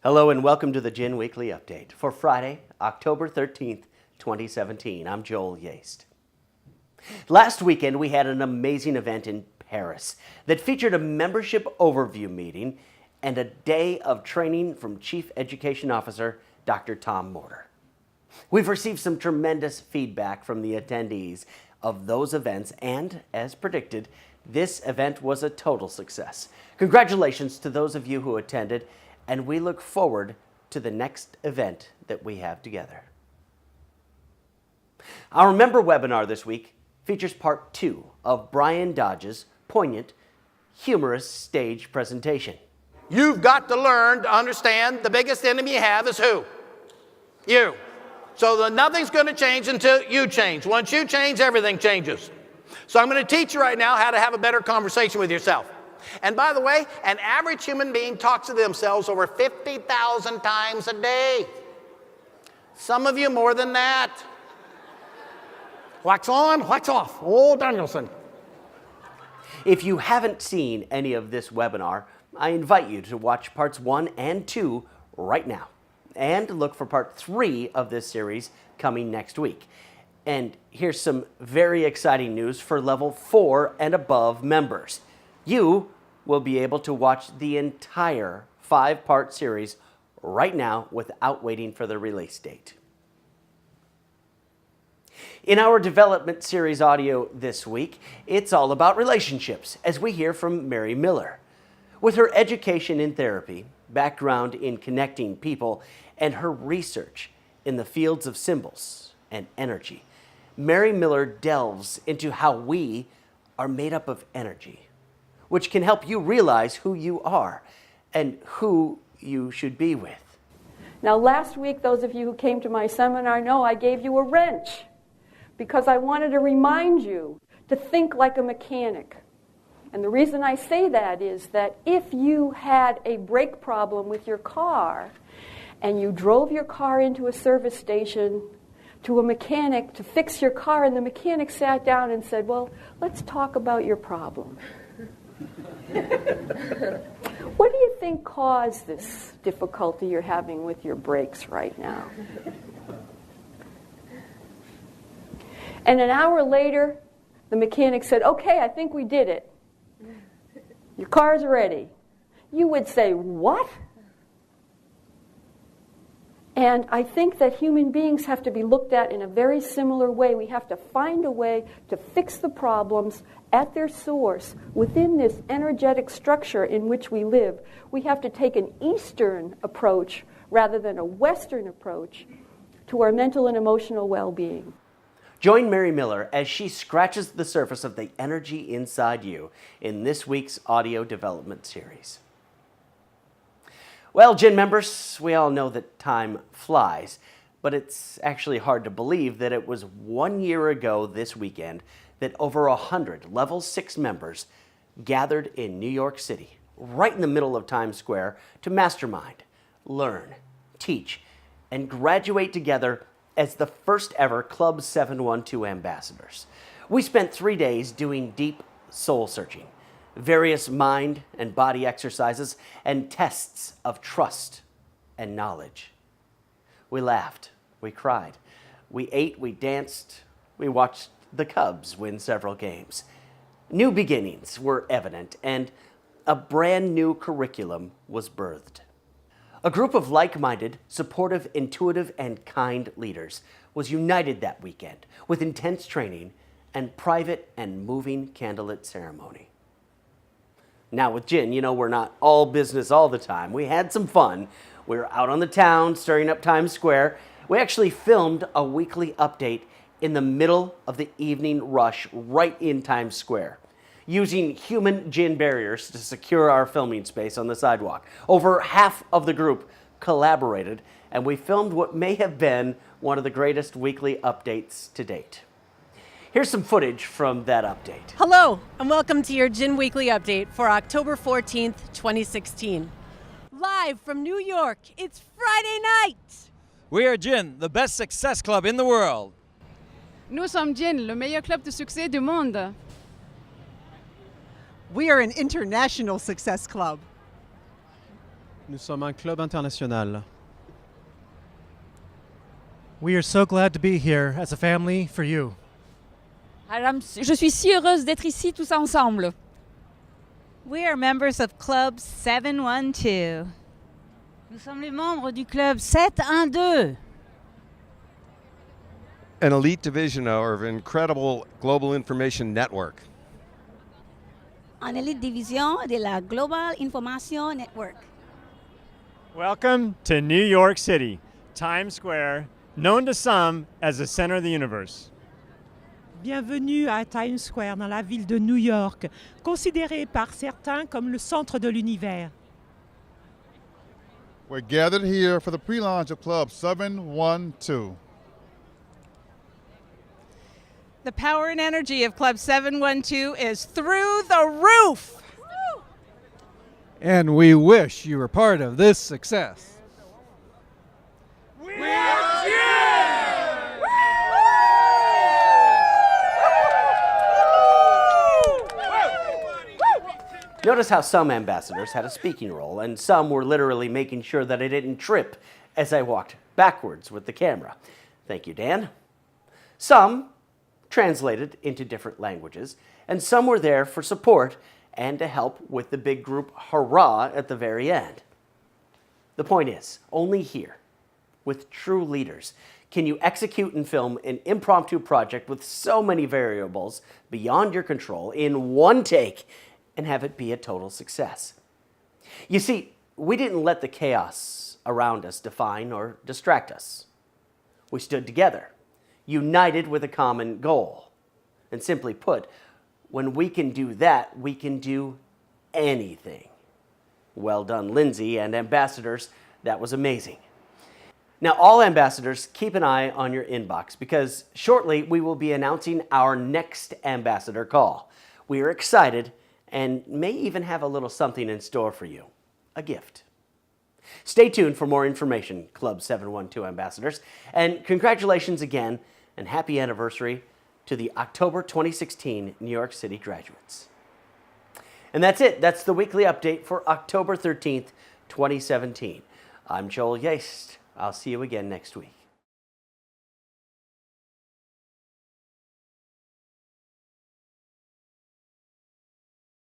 Hello and welcome to the Gin Weekly Update for Friday, October 13th, 2017. I'm Joel Yeast. Last weekend we had an amazing event in Paris that featured a membership overview meeting and a day of training from Chief Education Officer Dr. Tom Morter. We've received some tremendous feedback from the attendees of those events and, as predicted, this event was a total success. Congratulations to those of you who attended, and we look forward to the next event that we have together. Our member webinar this week features part 2 of Bryan Dodge's poignant, humorous stage presentation. You've got to learn to understand the biggest enemy you have is who? You. So nothing's going to change until you change. Once you change, everything changes. So I'm going to teach you right now how to have a better conversation with yourself. And by the way, an average human being talks to themselves over 50,000 times a day. Some of you more than that. Wax on, wax off. Oh, Danielson. If you haven't seen any of this webinar, I invite you to watch parts 1 and 2 right now. And look for part 3 of this series coming next week. And here's some very exciting news for level 4 and above members. You will be able to watch the entire 5-part series right now without waiting for the release date. In our development series audio this week, it's all about relationships as we hear from Mary Miller. With her education in therapy, background in connecting people, and her research in the fields of symbols and energy, Mary Miller delves into how we are made up of energy, which can help you realize who you are and who you should be with. Now, last week, those of you who came to my seminar know I gave you a wrench because I wanted to remind you to think like a mechanic. And the reason I say that is that if you had a brake problem with your car and you drove your car into a service station to a mechanic to fix your car, and the mechanic sat down and said, well, let's talk about your problem. What do you think caused this difficulty you're having with your brakes right now? And an hour later, the mechanic said, okay, I think we did it. Your car's ready. You would say, what? And I think that human beings have to be looked at in a very similar way. We have to find a way to fix the problems at their source within this energetic structure in which we live. We have to take an Eastern approach rather than a Western approach to our mental and emotional well-being. Join Mary Miller as she scratches the surface of the energy inside you in this week's audio development series. Well, Gin members, we all know that time flies, but it's actually hard to believe that it was 1 year ago this weekend that over 100 Level 6 members gathered in New York City, right in the middle of Times Square, to mastermind, learn, teach, and graduate together as the first ever Club 712 ambassadors. We spent 3 days doing deep soul searching, various mind and body exercises, and tests of trust and knowledge. We laughed, we cried, we ate, we danced, we watched the Cubs win several games. New beginnings were evident, and a brand new curriculum was birthed. A group of like-minded, supportive, intuitive, and kind leaders was united that weekend with intense training and private and moving candlelit ceremony. Now with Gin, you know we're not all business all the time. We had some fun. We were out on the town, stirring up Times Square. We actually filmed a weekly update in the middle of the evening rush right in Times Square, using human gin barriers to secure our filming space on the sidewalk. Over half of the group collaborated, and we filmed what may have been one of the greatest weekly updates to date. Here's some footage from that update. Hello, and welcome to your Gin Weekly Update for October 14th, 2016. Live from New York, it's Friday night! We are Gin, the best success club in the world. Nous sommes Gin, le meilleur club de succès du monde. We are an international success club. Nous sommes un club international. We are so glad to be here as a family for you. Je suis si heureuse d'être ici tous ensemble. We are members of Club 712. Nous sommes les membres du club 712. An elite division of an incredible global information network. Une élite division de la Global Information Network. Welcome to New York City, Times Square, known to some as the center of the universe. Bienvenue à Times Square, dans la ville de New York, considérée par certains comme le centre de l'univers. We're gathered here for the pre-launch of Club 712. The power and energy of Club 712 is through the roof. And we wish you were part of this success. Notice how some ambassadors had a speaking role, and some were literally making sure that I didn't trip as I walked backwards with the camera. Thank you, Dan. Some translated into different languages, and some were there for support and to help with the big group hurrah at the very end. The point is, only here, with true leaders, can you execute and film an impromptu project with so many variables beyond your control in one take and have it be a total success. You see, we didn't let the chaos around us define or distract us. We stood together, united with a common goal. And simply put, when we can do that, we can do anything. Well done, Lindsay and ambassadors. That was amazing. Now, all ambassadors, keep an eye on your inbox because shortly we will be announcing our next ambassador call. We are excited and may even have a little something in store for you, a gift. Stay tuned for more information, Club 712 ambassadors, and congratulations again and happy anniversary to the October 2016 New York City graduates. And that's it. That's the weekly update for October 13th, 2017. I'm Joel Yeast. I'll see you again next week.